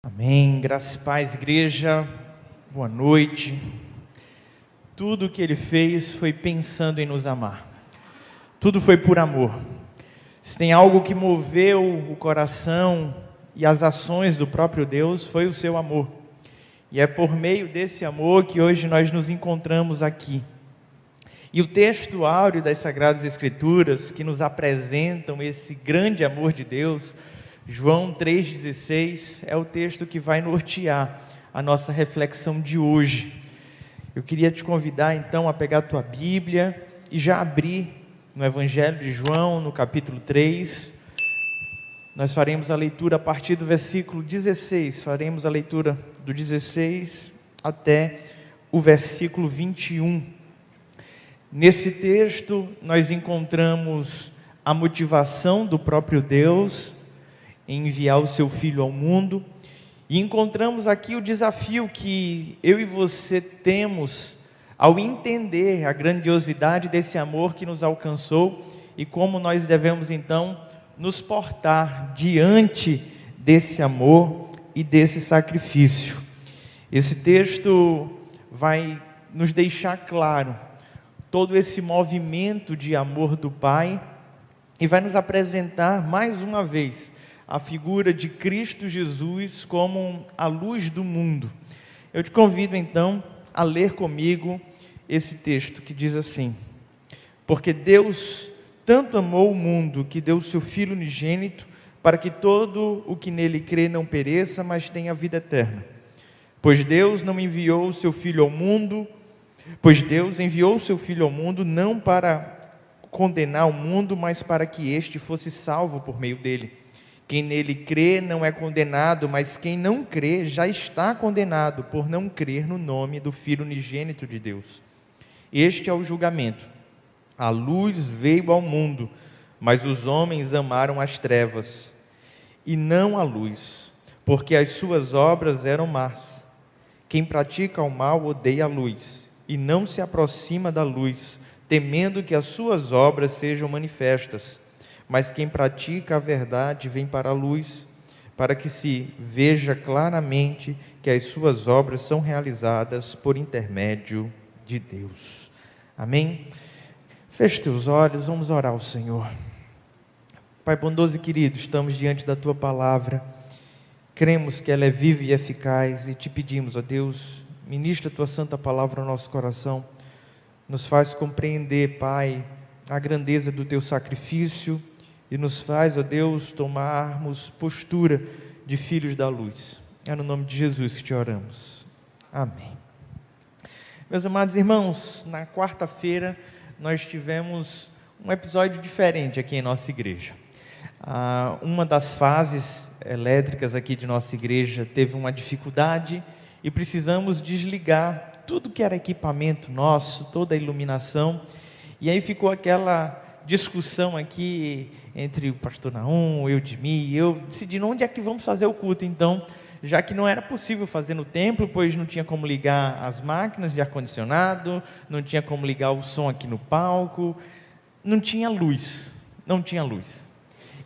Amém, graça e paz, igreja, boa noite. Tudo o que Ele fez foi pensando em nos amar, tudo foi por amor. Se tem algo que moveu o coração e as ações do próprio Deus, foi o seu amor. E é por meio desse amor que hoje nós nos encontramos aqui. E o texto áureo das Sagradas Escrituras, que nos apresentam esse grande amor de Deus, João 3,16, é o texto que vai nortear a nossa reflexão de hoje. Eu queria te convidar então a pegar a tua Bíblia e já abrir no Evangelho de João, no capítulo 3. Nós faremos a leitura a partir do versículo 16, faremos a leitura do 16 até o versículo 21. Nesse texto nós encontramos a motivação do próprio Deus em enviar o seu Filho ao mundo, e encontramos aqui o desafio que eu e você temos ao entender a grandiosidade desse amor que nos alcançou e como nós devemos então nos portar diante desse amor e desse sacrifício. Esse texto vai nos deixar claro todo esse movimento de amor do Pai e vai nos apresentar mais uma vez a figura de Cristo Jesus como a luz do mundo. Eu te convido então a ler comigo esse texto que diz assim: porque Deus tanto amou o mundo que deu o seu Filho unigênito para que todo o que nele crê não pereça, mas tenha vida eterna. Pois Deus enviou o seu Filho ao mundo não para condenar o mundo, mas para que este fosse salvo por meio dele. Quem nele crê não é condenado, mas quem não crê já está condenado por não crer no nome do Filho unigênito de Deus. Este é o julgamento. A luz veio ao mundo, mas os homens amaram as trevas e não a luz, porque as suas obras eram más. Quem pratica o mal odeia a luz e não se aproxima da luz, temendo que as suas obras sejam manifestas. Mas quem pratica a verdade vem para a luz, para que se veja claramente que as suas obras são realizadas por intermédio de Deus. Amém? Feche teus olhos, vamos orar ao Senhor. Pai bondoso e querido, estamos diante da Tua palavra, cremos que ela é viva e eficaz e te pedimos, ó Deus, ministra a Tua santa palavra ao nosso coração, nos faz compreender, Pai, a grandeza do Teu sacrifício, e nos faz, ó Deus, tomarmos postura de filhos da luz. É no nome de Jesus que te oramos. Amém. Meus amados irmãos, na quarta-feira nós tivemos um episódio diferente aqui em nossa igreja. Uma das fases elétricas aqui de nossa igreja teve uma dificuldade e precisamos desligar tudo que era equipamento nosso, toda a iluminação, e aí ficou aquela discussão aqui entre o pastor Naum, eu decidindo onde é que vamos fazer o culto, então, já que não era possível fazer no templo, pois não tinha como ligar as máquinas de ar-condicionado, não tinha como ligar o som aqui no palco, não tinha luz.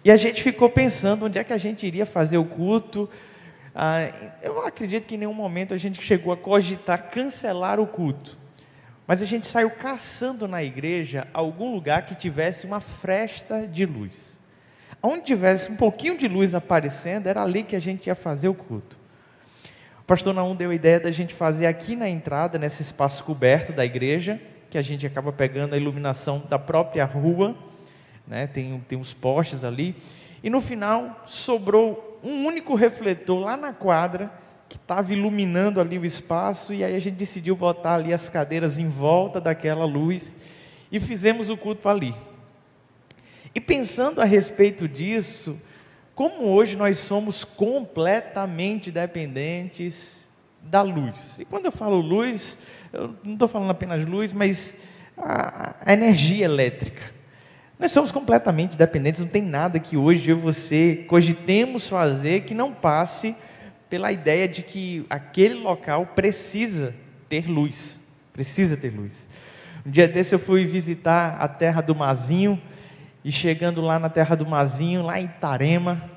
E a gente ficou pensando onde é que a gente iria fazer o culto. Eu acredito que em nenhum momento a gente chegou a cogitar cancelar o culto. Mas a gente saiu caçando na igreja algum lugar que tivesse uma fresta de luz. Onde tivesse um pouquinho de luz aparecendo, era ali que a gente ia fazer o culto. O pastor Naum deu a ideia da gente fazer aqui na entrada, nesse espaço coberto da igreja, que a gente acaba pegando a iluminação da própria rua, né? Tem uns postes ali, e no final sobrou um único refletor lá na quadra, que estava iluminando ali o espaço, e aí a gente decidiu botar ali as cadeiras em volta daquela luz, e fizemos o culto ali. E pensando a respeito disso, como hoje nós somos completamente dependentes da luz. E quando eu falo luz, eu não estou falando apenas luz, mas a energia elétrica. Nós somos completamente dependentes, não tem nada que hoje eu e você cogitemos fazer que não passe pela ideia de que aquele local precisa ter luz. Um dia desse eu fui visitar a terra do Mazinho, e chegando lá na terra do Mazinho, lá em Itarema,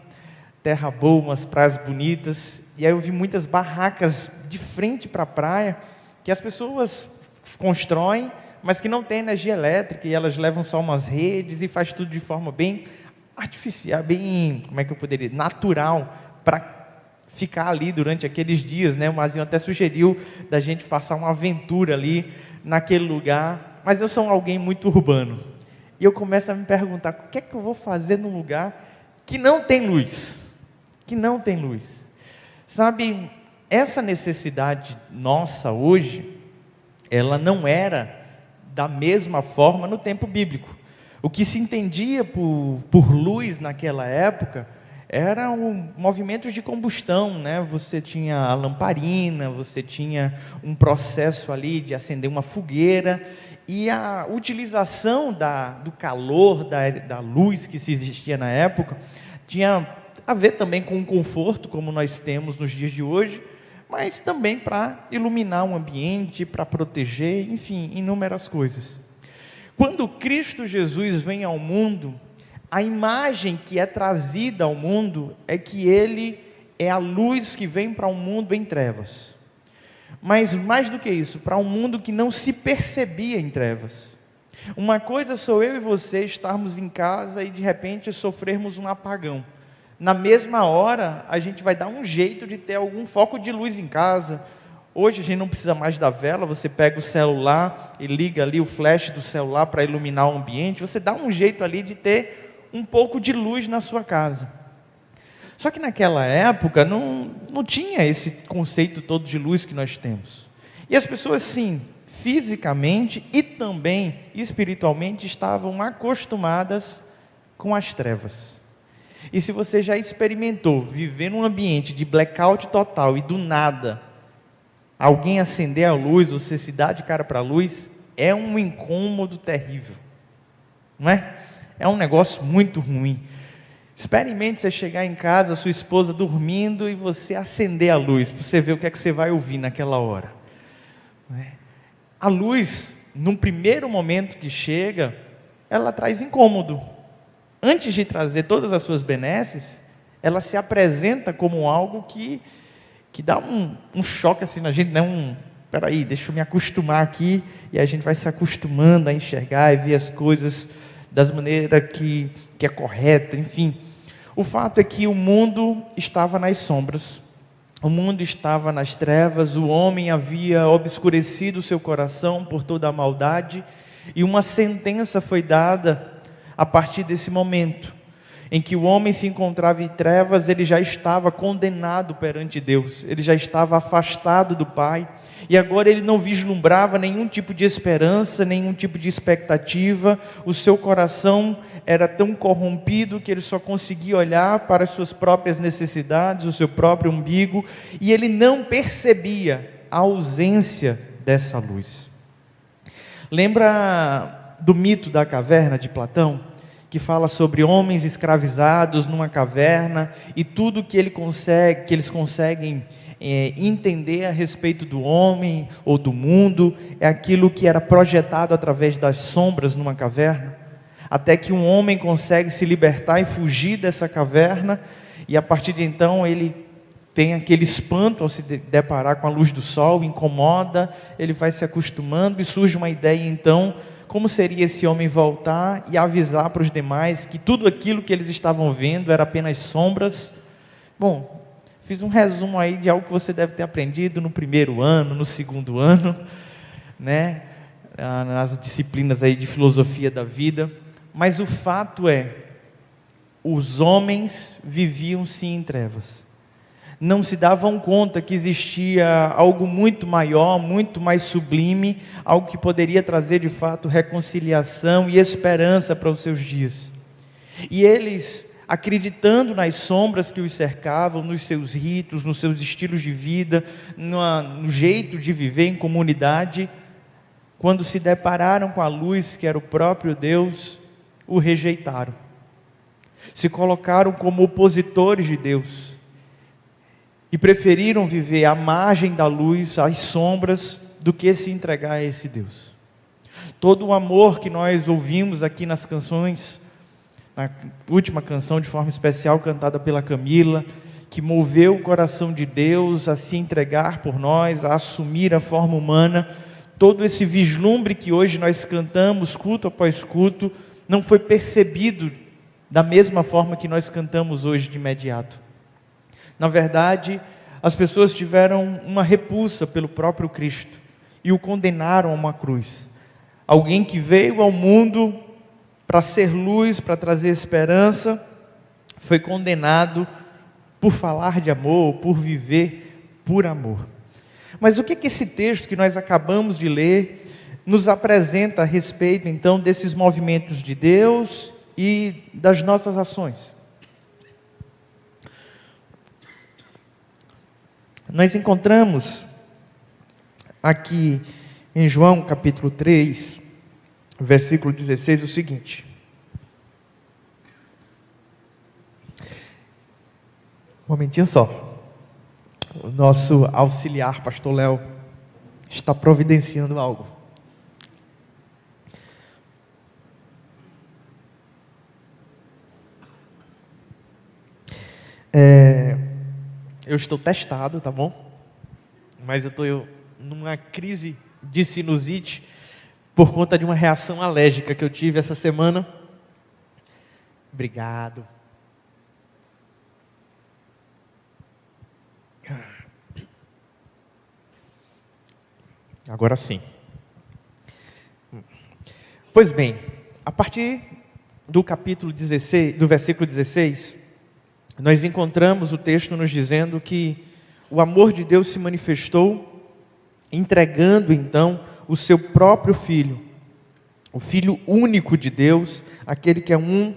terra boa, umas praias bonitas, E aí eu vi muitas barracas de frente para a praia, que as pessoas constroem, mas que não tem energia elétrica, e elas levam só umas redes e faz tudo de forma bem artificial, bem, como é que eu poderia, natural, para ficar ali durante aqueles dias, né? O Mazinho até sugeriu da gente passar uma aventura ali naquele lugar, mas eu sou alguém muito urbano, e eu começo a me perguntar, o que é que eu vou fazer num lugar que não tem luz? Que não tem luz. Sabe, essa necessidade nossa hoje, ela não era da mesma forma no tempo bíblico. O que se entendia por luz naquela época eram movimentos de combustão, né? Você tinha a lamparina, você tinha um processo ali de acender uma fogueira, e a utilização do calor, da luz que se existia na época, tinha a ver também com o conforto, como nós temos nos dias de hoje, mas também para iluminar o ambiente, para proteger, enfim, inúmeras coisas. Quando Cristo Jesus vem ao mundo, a imagem que é trazida ao mundo é que Ele é a luz que vem para um mundo em trevas. Mas mais do que isso, para um mundo que não se percebia em trevas. Uma coisa sou eu e você estarmos em casa e de repente sofrermos um apagão. Na mesma hora, a gente vai dar um jeito de ter algum foco de luz em casa. Hoje a gente não precisa mais da vela, você pega o celular e liga ali o flash do celular para iluminar o ambiente, você dá um jeito ali de ter um pouco de luz na sua casa. Só que naquela época não tinha esse conceito todo de luz que nós temos. E as pessoas, sim, fisicamente e também espiritualmente estavam acostumadas com as trevas. E se você já experimentou viver num ambiente de blackout total e do nada alguém acender a luz, você se dá de cara para a luz, é um incômodo terrível, não é? É um negócio muito ruim. Experimente você chegar em casa, sua esposa dormindo, e você acender a luz, para você ver o que é que você vai ouvir naquela hora. A luz, num primeiro momento que chega, ela traz incômodo. Antes de trazer todas as suas benesses, ela se apresenta como algo que dá um choque assim na gente, né? Peraí, deixa eu me acostumar aqui, e a gente vai se acostumando a enxergar e ver as coisas das maneiras que é correta, enfim. O fato é que o mundo estava nas sombras, o mundo estava nas trevas, o homem havia obscurecido o seu coração por toda a maldade, e uma sentença foi dada a partir desse momento, em que o homem se encontrava em trevas. Ele já estava condenado perante Deus, ele já estava afastado do Pai, e agora ele não vislumbrava nenhum tipo de esperança, nenhum tipo de expectativa. O seu coração era tão corrompido que ele só conseguia olhar para as suas próprias necessidades, o seu próprio umbigo, e ele não percebia a ausência dessa luz. Lembra do mito da caverna de Platão, que fala sobre homens escravizados numa caverna, e tudo que eles conseguem entender a respeito do homem ou do mundo é aquilo que era projetado através das sombras numa caverna, até que um homem consegue se libertar e fugir dessa caverna, e a partir de então ele tem aquele espanto ao se deparar com a luz do sol, incomoda, ele vai se acostumando, e surge uma ideia então, como seria esse homem voltar e avisar para os demais que tudo aquilo que eles estavam vendo era apenas sombras. Bom, fiz um resumo aí de algo que você deve ter aprendido no primeiro ano, no segundo ano, né? Nas disciplinas aí de filosofia da vida. Mas o fato é, os homens viviam sim em trevas. Não se davam conta que existia algo muito maior, muito mais sublime, algo que poderia trazer de fato reconciliação e esperança para os seus dias. E eles, acreditando nas sombras que os cercavam, nos seus ritos, nos seus estilos de vida, no jeito de viver em comunidade, quando se depararam com a luz que era o próprio Deus, o rejeitaram. Se colocaram como opositores de Deus. E preferiram viver à margem da luz, às sombras, do que se entregar a esse Deus. Todo o amor que nós ouvimos aqui nas canções, na última canção de forma especial cantada pela Camila, que moveu o coração de Deus a se entregar por nós, a assumir a forma humana, todo esse vislumbre que hoje nós cantamos, culto após culto, não foi percebido da mesma forma que nós cantamos hoje de imediato. Na verdade, as pessoas tiveram uma repulsa pelo próprio Cristo e o condenaram a uma cruz. Alguém que veio ao mundo para ser luz, para trazer esperança, foi condenado por falar de amor, por viver por amor. Mas o que esse texto que nós acabamos de ler nos apresenta a respeito, então, desses movimentos de Deus e das nossas ações? Nós encontramos aqui em João capítulo 3, versículo 16, o seguinte. Um momentinho só. O nosso auxiliar, pastor Léo, está providenciando algo. Eu estou testado, tá bom? Mas eu estou numa crise de sinusite por conta de uma reação alérgica que eu tive essa semana. Obrigado. Agora sim. Pois bem, a partir do capítulo 16, do versículo 16, nós encontramos o texto nos dizendo que o amor de Deus se manifestou, entregando então o seu próprio Filho, o Filho único de Deus, aquele que é um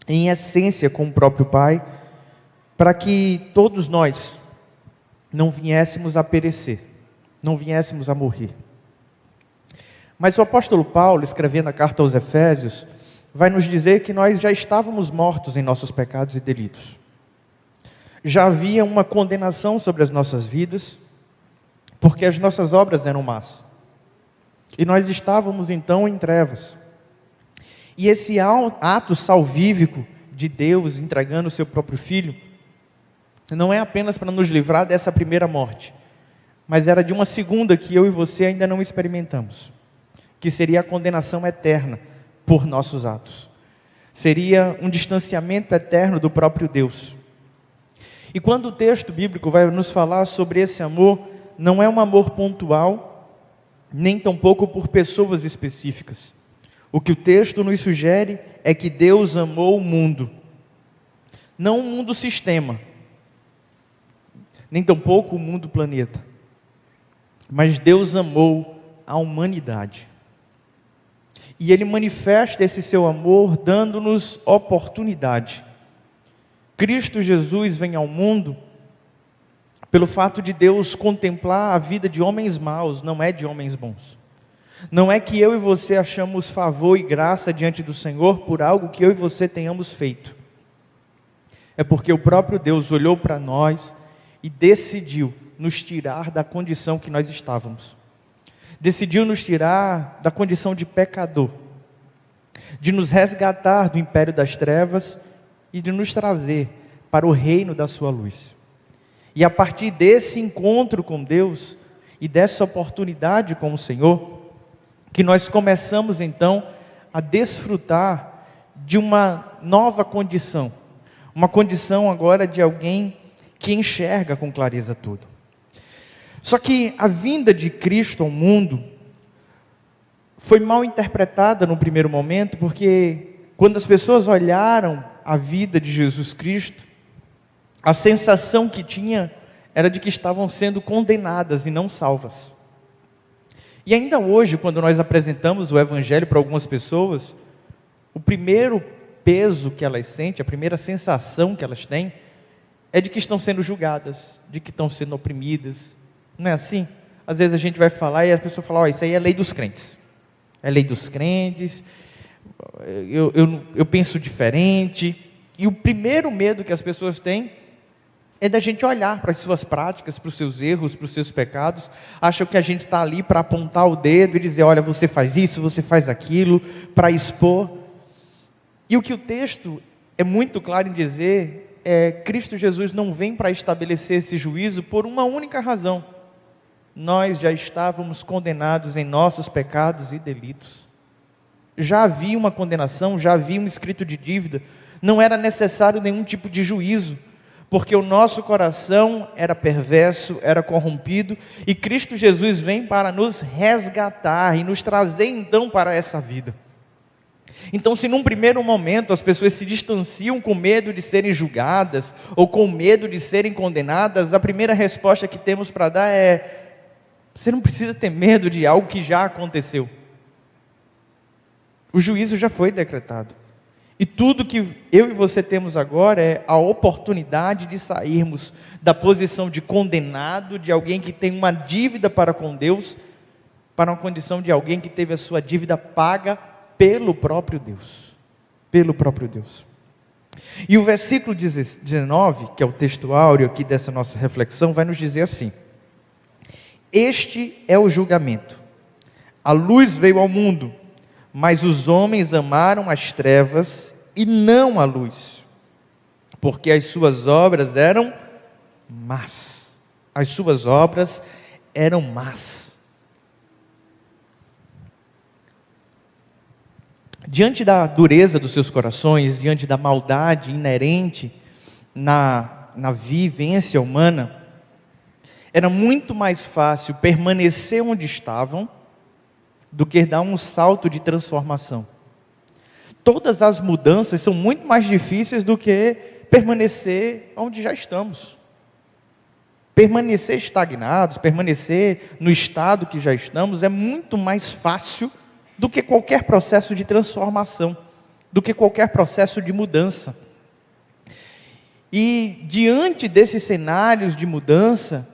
em essência com o próprio Pai, para que todos nós não viéssemos a perecer, não viéssemos a morrer. Mas o apóstolo Paulo, escrevendo a carta aos Efésios, vai nos dizer que nós já estávamos mortos em nossos pecados e delitos. Já havia uma condenação sobre as nossas vidas, porque as nossas obras eram más. E nós estávamos então em trevas. E esse ato salvífico de Deus entregando o seu próprio Filho, não é apenas para nos livrar dessa primeira morte, mas era de uma segunda que eu e você ainda não experimentamos, que seria a condenação eterna por nossos atos. Seria um distanciamento eterno do próprio Deus. E quando o texto bíblico vai nos falar sobre esse amor, não é um amor pontual, nem tampouco por pessoas específicas. O que o texto nos sugere é que Deus amou o mundo, não o mundo sistema, nem tampouco o mundo planeta, mas Deus amou a humanidade. E Ele manifesta esse seu amor dando-nos oportunidade. Cristo Jesus vem ao mundo pelo fato de Deus contemplar a vida de homens maus, não é de homens bons. Não é que eu e você achamos favor e graça diante do Senhor por algo que eu e você tenhamos feito. É porque o próprio Deus olhou para nós e decidiu nos tirar da condição que nós estávamos. Decidiu nos tirar da condição de pecador, de nos resgatar do império das trevas e de nos trazer para o reino da sua luz. E a partir desse encontro com Deus e dessa oportunidade com o Senhor, que nós começamos então a desfrutar de uma nova condição, uma condição agora de alguém que enxerga com clareza tudo. Só que a vinda de Cristo ao mundo foi mal interpretada no primeiro momento, porque quando as pessoas olharam a vida de Jesus Cristo, a sensação que tinha era de que estavam sendo condenadas e não salvas. E ainda hoje, quando nós apresentamos o Evangelho para algumas pessoas, o primeiro peso que elas sentem, a primeira sensação que elas têm, é de que estão sendo julgadas, de que estão sendo oprimidas. Não é assim? Às vezes a gente vai falar e a pessoa fala, isso aí é lei dos crentes. É lei dos crentes, eu penso diferente. E o primeiro medo que as pessoas têm é da gente olhar para as suas práticas, para os seus erros, para os seus pecados. Acham que a gente está ali para apontar o dedo e dizer, olha, você faz isso, você faz aquilo, para expor. E o que o texto é muito claro em dizer Cristo Jesus não vem para estabelecer esse juízo por uma única razão: nós já estávamos condenados em nossos pecados e delitos. Já havia uma condenação, já havia um escrito de dívida, não era necessário nenhum tipo de juízo, porque o nosso coração era perverso, era corrompido, e Cristo Jesus vem para nos resgatar e nos trazer então para essa vida. Então, se num primeiro momento as pessoas se distanciam com medo de serem julgadas, ou com medo de serem condenadas, a primeira resposta que temos para dar é: você não precisa ter medo de algo que já aconteceu. O juízo já foi decretado. E tudo que eu e você temos agora é a oportunidade de sairmos da posição de condenado, de alguém que tem uma dívida para com Deus, para uma condição de alguém que teve a sua dívida paga pelo próprio Deus. Pelo próprio Deus. E o versículo 19, que é o texto áureo aqui dessa nossa reflexão, vai nos dizer assim: este é o julgamento. A luz veio ao mundo, mas os homens amaram as trevas e não a luz, porque as suas obras eram más. As suas obras eram más. Diante da dureza dos seus corações, diante da maldade inerente na vivência humana, era muito mais fácil permanecer onde estavam do que dar um salto de transformação. Todas as mudanças são muito mais difíceis do que permanecer onde já estamos. Permanecer estagnados, permanecer no estado que já estamos, é muito mais fácil do que qualquer processo de transformação, do que qualquer processo de mudança. E diante desses cenários de mudança,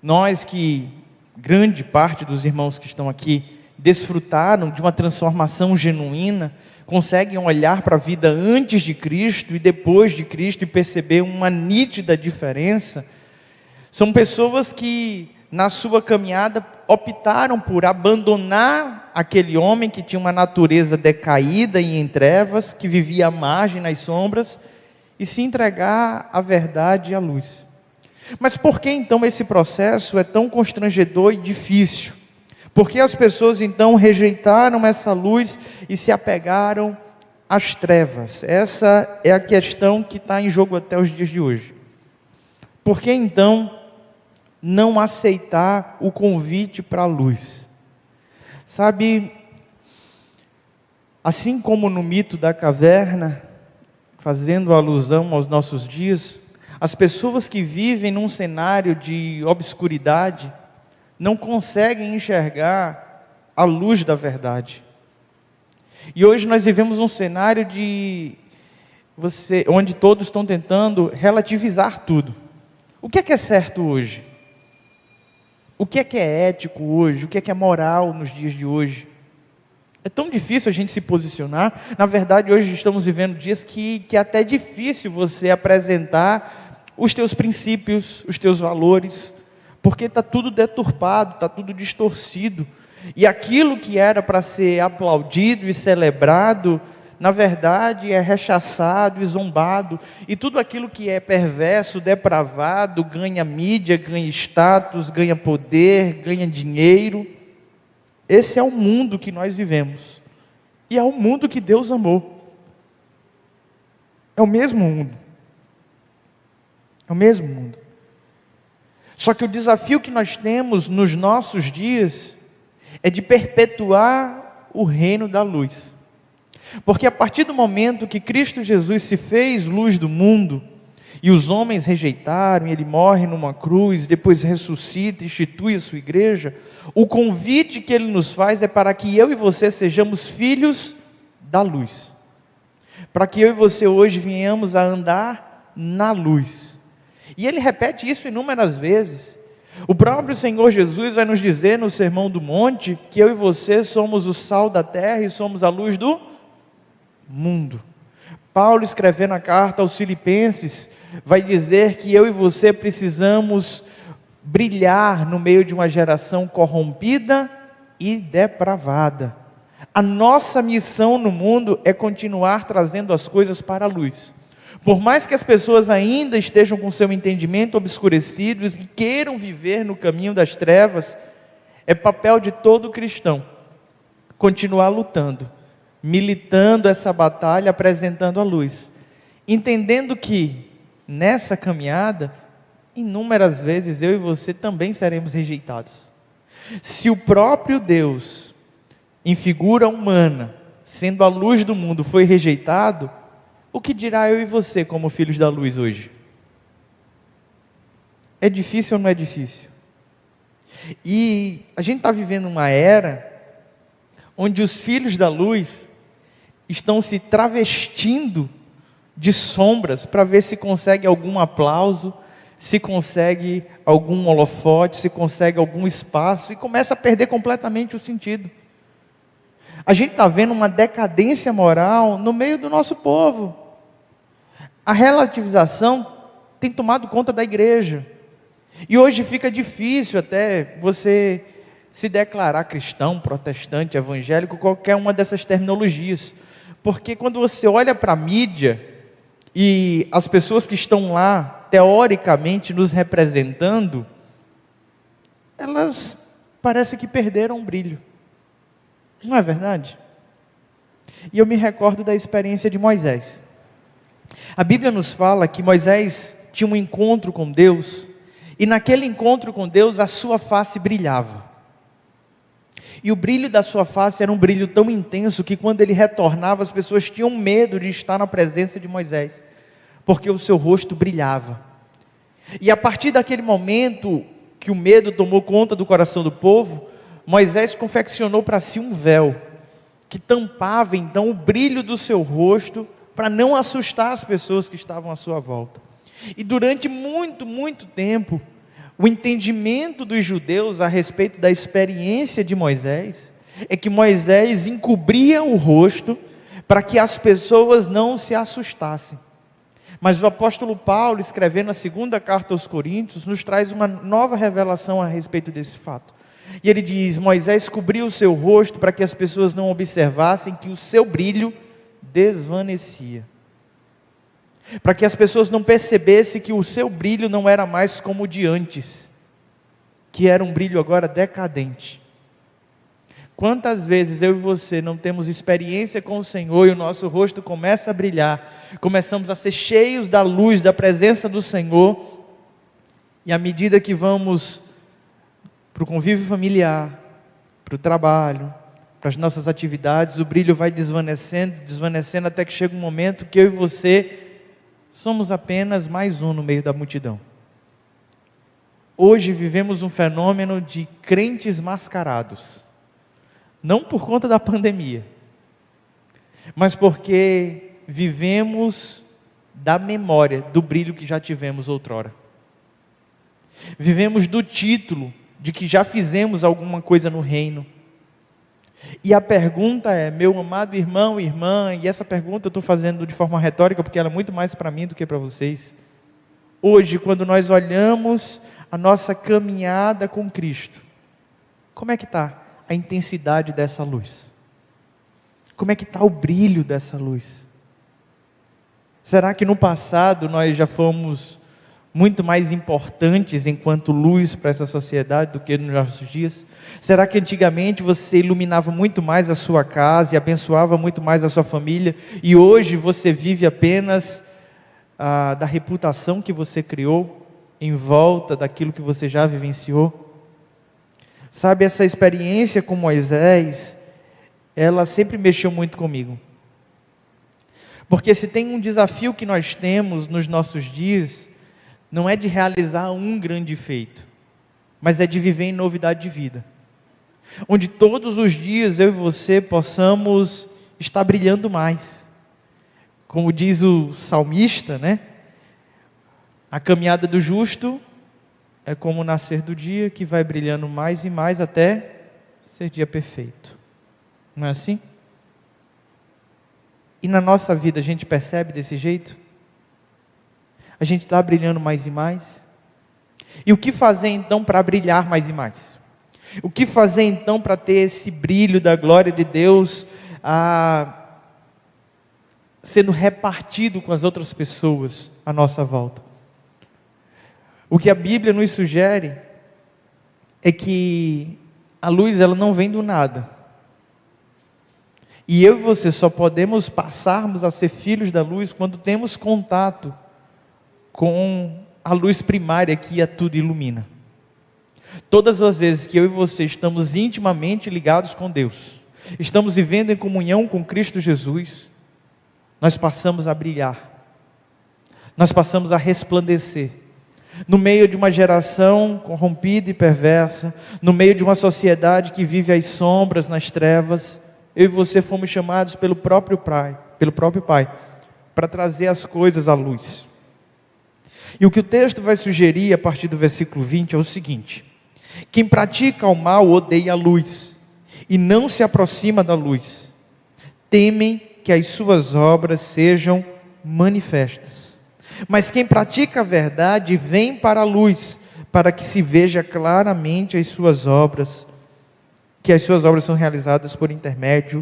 nós que, grande parte dos irmãos que estão aqui, desfrutaram de uma transformação genuína, conseguem olhar para a vida antes de Cristo e depois de Cristo e perceber uma nítida diferença. São pessoas que, na sua caminhada, optaram por abandonar aquele homem que tinha uma natureza decaída e em trevas, que vivia à margem, nas sombras, e se entregar à verdade e à luz. Mas por que então esse processo é tão constrangedor e difícil? Por que as pessoas então rejeitaram essa luz e se apegaram às trevas? Essa é a questão que está em jogo até os dias de hoje. Por que então não aceitar o convite para a luz? Sabe, assim como no mito da caverna, fazendo alusão aos nossos dias, as pessoas que vivem num cenário de obscuridade não conseguem enxergar a luz da verdade. E hoje nós vivemos um cenário onde todos estão tentando relativizar tudo. O que é certo hoje? O que é ético hoje? O que é moral nos dias de hoje? É tão difícil a gente se posicionar. Na verdade, hoje estamos vivendo dias que é até difícil você apresentar os teus princípios, os teus valores, porque está tudo deturpado, está tudo distorcido. E aquilo que era para ser aplaudido e celebrado, na verdade é rechaçado e zombado. E tudo aquilo que é perverso, depravado, ganha mídia, ganha status, ganha poder, ganha dinheiro. Esse é o mundo que nós vivemos. E é o mundo que Deus amou. É o mesmo mundo. É o mesmo mundo. Só que o desafio que nós temos nos nossos dias é de perpetuar o reino da luz. Porque a partir do momento que Cristo Jesus se fez luz do mundo, e os homens rejeitaram, e Ele morre numa cruz, depois ressuscita, institui a sua igreja, o convite que Ele nos faz é para que eu e você sejamos filhos da luz. Para que eu e você hoje venhamos a andar na luz. E Ele repete isso inúmeras vezes. O próprio Senhor Jesus vai nos dizer no Sermão do Monte, que eu e você somos o sal da terra e somos a luz do mundo. Paulo, escrevendo a carta aos Filipenses, vai dizer que eu e você precisamos brilhar no meio de uma geração corrompida e depravada. A nossa missão no mundo é continuar trazendo as coisas para a luz. Por mais que as pessoas ainda estejam com seu entendimento obscurecido e queiram viver no caminho das trevas, é papel de todo cristão continuar lutando, militando essa batalha, apresentando a luz, entendendo que nessa caminhada, inúmeras vezes eu e você também seremos rejeitados. Se o próprio Deus, em figura humana, sendo a luz do mundo, foi rejeitado, o que dirá eu e você como filhos da luz hoje? É difícil ou não é difícil? E a gente está vivendo uma era onde os filhos da luz estão se travestindo de sombras para ver se consegue algum aplauso, se consegue algum holofote, se consegue algum espaço, e começa a perder completamente o sentido. A gente está vendo uma decadência moral no meio do nosso povo. A relativização tem tomado conta da igreja. E hoje fica difícil até você se declarar cristão, protestante, evangélico, qualquer uma dessas terminologias. Porque quando você olha para a mídia e as pessoas que estão lá, teoricamente, nos representando, elas parecem que perderam o brilho. Não é verdade? E eu me recordo da experiência de Moisés. A Bíblia nos fala que Moisés tinha um encontro com Deus, e naquele encontro com Deus a sua face brilhava. E o brilho da sua face era um brilho tão intenso que quando ele retornava, as pessoas tinham medo de estar na presença de Moisés, porque o seu rosto brilhava. E a partir daquele momento que o medo tomou conta do coração do povo, Moisés confeccionou para si um véu, que tampava então o brilho do seu rosto, para não assustar as pessoas que estavam à sua volta. E durante muito tempo, o entendimento dos judeus a respeito da experiência de Moisés, é que Moisés encobria o rosto, para que as pessoas não se assustassem. Mas o apóstolo Paulo, escrevendo a segunda carta aos Coríntios, nos traz uma nova revelação a respeito desse fato. E ele diz: Moisés cobriu o seu rosto para que as pessoas não observassem que o seu brilho desvanecia. Para que as pessoas não percebessem que o seu brilho não era mais como o de antes, que era um brilho agora decadente. Quantas vezes eu e você não temos experiência com o Senhor e o nosso rosto começa a brilhar, começamos a ser cheios da luz, da presença do Senhor, e à medida que vamos para o convívio familiar, para o trabalho, para as nossas atividades, o brilho vai desvanecendo, até que chega um momento que eu e você somos apenas mais um no meio da multidão. Hoje vivemos um fenômeno de crentes mascarados, não por conta da pandemia, mas porque vivemos da memória do brilho que já tivemos outrora. Vivemos do título de que já fizemos alguma coisa no reino. E a pergunta é, meu amado irmão e irmã, e essa pergunta eu estou fazendo de forma retórica, porque ela é muito mais para mim do que para vocês. Hoje, quando nós olhamos a nossa caminhada com Cristo, como é que está a intensidade dessa luz? Como é que está o brilho dessa luz? Será que no passado nós já fomos muito mais importantes enquanto luz para essa sociedade do que nos nossos dias? Será que antigamente você iluminava muito mais a sua casa e abençoava muito mais a sua família, e hoje você vive apenas da reputação que você criou em volta daquilo que você já vivenciou? Sabe, essa experiência com Moisés, ela sempre mexeu muito comigo. Porque se tem um desafio que nós temos nos nossos dias, não é de realizar um grande feito, mas é de viver em novidade de vida. Onde todos os dias eu e você possamos estar brilhando mais. Como diz o salmista, né? A caminhada do justo é como o nascer do dia, que vai brilhando mais e mais até ser dia perfeito. Não é assim? E na nossa vida a gente percebe desse jeito? A gente está brilhando mais e mais? E o que fazer então para brilhar mais e mais? O que fazer então para ter esse brilho da glória de Deus sendo repartido com as outras pessoas à nossa volta. O que a Bíblia nos sugere é que a luz, ela não vem do nada. E eu e você só podemos passarmos a ser filhos da luz quando temos contato com a luz primária que a tudo ilumina. Todas as vezes que eu e você estamos intimamente ligados com Deus, estamos vivendo em comunhão com Cristo Jesus, nós passamos a brilhar, nós passamos a resplandecer. No meio de uma geração corrompida e perversa, no meio de uma sociedade que vive às sombras, nas trevas, eu e você fomos chamados pelo próprio Pai, para trazer as coisas à luz. E o que o texto vai sugerir a partir do versículo 20 é o seguinte: quem pratica o mal odeia a luz, e não se aproxima da luz, temem que as suas obras sejam manifestas. Mas quem pratica a verdade vem para a luz, para que se veja claramente as suas obras, que as suas obras são realizadas por intermédio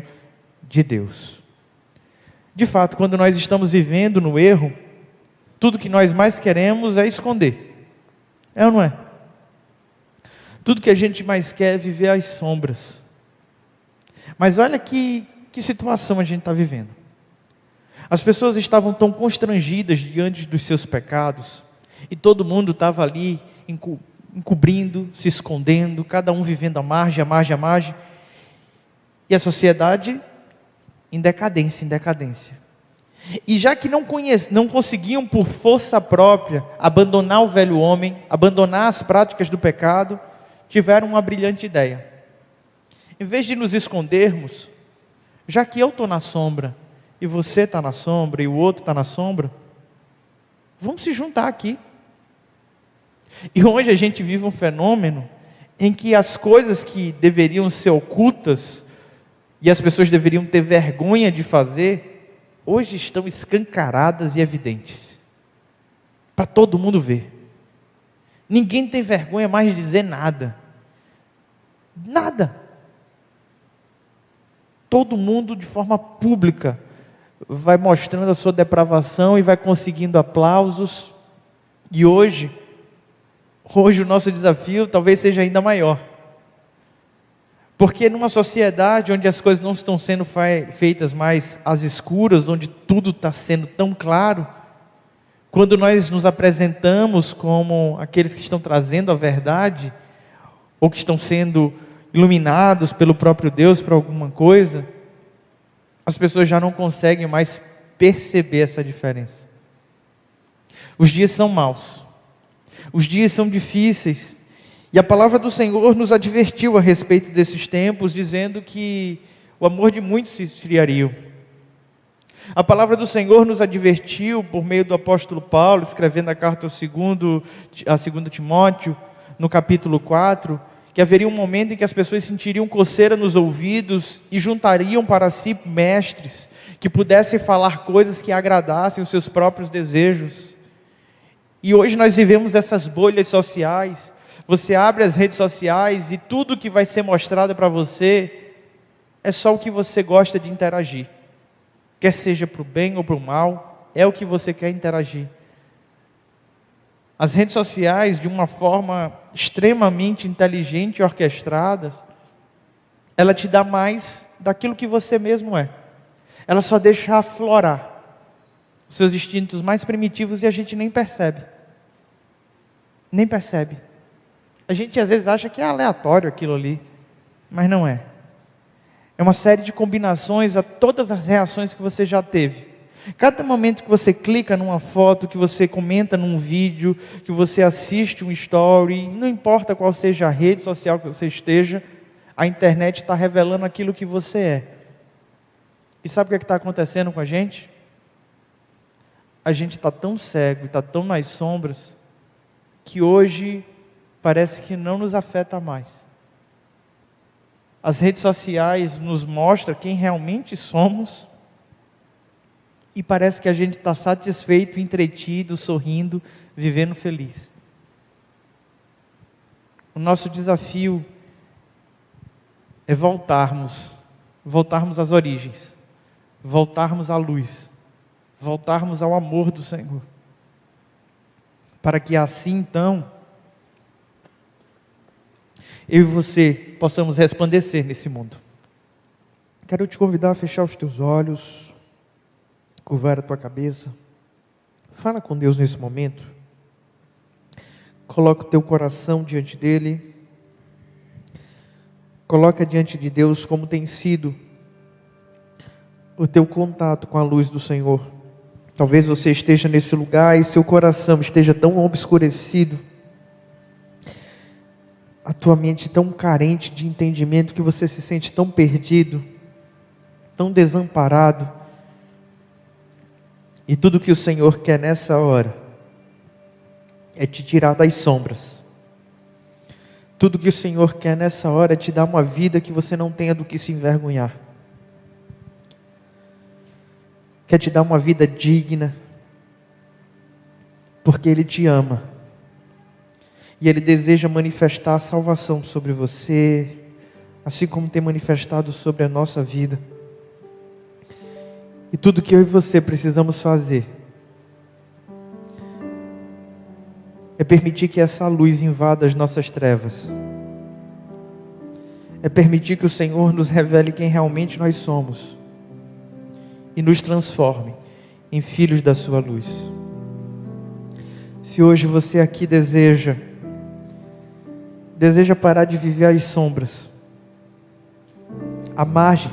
de Deus. De fato, quando nós estamos vivendo no erro, tudo que nós mais queremos é esconder. É ou não é? Tudo que a gente mais quer é viver às sombras. Mas olha que situação a gente está vivendo. As pessoas estavam tão constrangidas diante dos seus pecados, e todo mundo estava ali encobrindo, se escondendo, cada um vivendo à margem, e a sociedade em decadência. E já que não conseguiam por força própria abandonar o velho homem, abandonar as práticas do pecado, tiveram uma brilhante ideia. Em vez de nos escondermos, já que eu estou na sombra, e você está na sombra, e o outro está na sombra, vamos se juntar aqui. E hoje a gente vive um fenômeno em que as coisas que deveriam ser ocultas, e as pessoas deveriam ter vergonha de fazer, hoje estão escancaradas e evidentes, para todo mundo ver. Ninguém tem vergonha mais de dizer nada. Todo mundo de forma pública vai mostrando a sua depravação e vai conseguindo aplausos. E hoje o nosso desafio talvez seja ainda maior. Porque numa sociedade onde as coisas não estão sendo feitas mais às escuras, onde tudo está sendo tão claro, quando nós nos apresentamos como aqueles que estão trazendo a verdade, ou que estão sendo iluminados pelo próprio Deus para alguma coisa, as pessoas já não conseguem mais perceber essa diferença. Os dias são maus, os dias são difíceis, e a palavra do Senhor nos advertiu a respeito desses tempos, dizendo que o amor de muitos se esfriaria. A palavra do Senhor nos advertiu por meio do apóstolo Paulo, escrevendo a carta a 2 Timóteo, no capítulo 4, que haveria um momento em que as pessoas sentiriam coceira nos ouvidos e juntariam para si mestres que pudessem falar coisas que agradassem os seus próprios desejos. E hoje nós vivemos essas bolhas sociais. Você abre as redes sociais e tudo que vai ser mostrado para você é só o que você gosta de interagir. Quer seja para o bem ou para o mal, é o que você quer interagir. As redes sociais, de uma forma extremamente inteligente e orquestrada, ela te dá mais daquilo que você mesmo é. Ela só deixa aflorar os seus instintos mais primitivos e a gente nem percebe. Nem percebe. A gente às vezes acha que é aleatório aquilo ali, mas não é. É uma série de combinações a todas as reações que você já teve. Cada momento que você clica numa foto, que você comenta num vídeo, que você assiste um story, não importa qual seja a rede social que você esteja, a internet está revelando aquilo que você é. E sabe o que está acontecendo com a gente? A gente está tão cego, está tão nas sombras, que hoje parece que não nos afeta mais. As redes sociais nos mostram quem realmente somos, e parece que a gente está satisfeito, entretido, sorrindo, vivendo feliz. O nosso desafio é voltarmos às origens, voltarmos à luz, voltarmos ao amor do Senhor, para que assim então, eu e você possamos resplandecer nesse mundo. Quero te convidar a fechar os teus olhos, curvar a tua cabeça, fala com Deus nesse momento, coloca o teu coração diante dEle, coloca diante de Deus como tem sido o teu contato com a luz do Senhor. Talvez você esteja nesse lugar e seu coração esteja tão obscurecido, a tua mente tão carente de entendimento, que você se sente tão perdido, tão desamparado. E tudo que o Senhor quer nessa hora é te tirar das sombras. Tudo que o Senhor quer nessa hora é te dar uma vida que você não tenha do que se envergonhar. Quer te dar uma vida digna, porque Ele te ama. E Ele deseja manifestar a salvação sobre você, assim como tem manifestado sobre a nossa vida. E tudo que eu e você precisamos fazer é permitir que essa luz invada as nossas trevas. É permitir que o Senhor nos revele quem realmente nós somos e nos transforme em filhos da sua luz. Se hoje você aqui deseja parar de viver às sombras, à margem,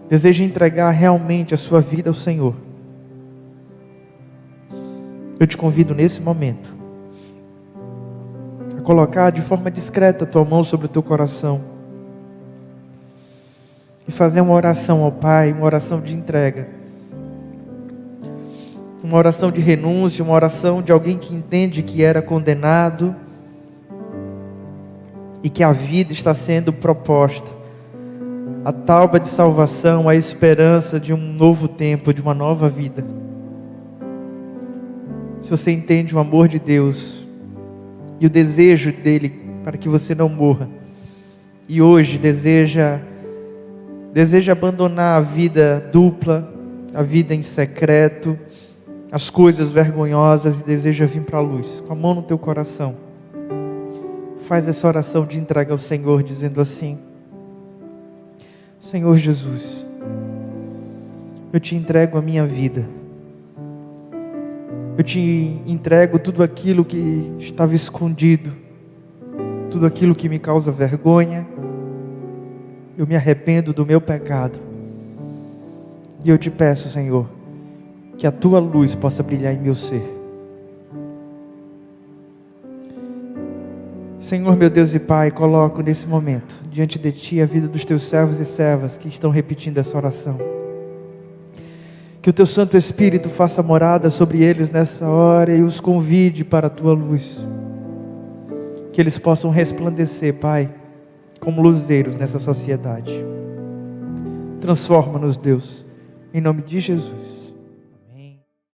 deseja entregar realmente a sua vida ao Senhor, eu te convido nesse momento a colocar de forma discreta a tua mão sobre o teu coração e fazer uma oração ao Pai, uma oração de entrega, uma oração de renúncia, uma oração de alguém que entende que era condenado e que a vida está sendo proposta, a tauba de salvação, a esperança de um novo tempo, de uma nova vida. Se você entende o amor de Deus e o desejo dEle para que você não morra, e hoje deseja abandonar a vida dupla, a vida em secreto, as coisas vergonhosas, e deseja vir para a luz, com a mão no teu coração, faz essa oração de entrega ao Senhor, dizendo assim: Senhor Jesus, eu te entrego a minha vida, eu te entrego tudo aquilo que estava escondido, tudo aquilo que me causa vergonha. Eu me arrependo do meu pecado, e eu te peço, Senhor, que a tua luz possa brilhar em meu ser. Senhor, meu Deus e Pai, coloco nesse momento diante de Ti a vida dos Teus servos e servas que estão repetindo essa oração. Que o Teu Santo Espírito faça morada sobre eles nessa hora e os convide para a Tua luz. Que eles possam resplandecer, Pai, como luzeiros nessa sociedade. Transforma-nos, Deus, em nome de Jesus.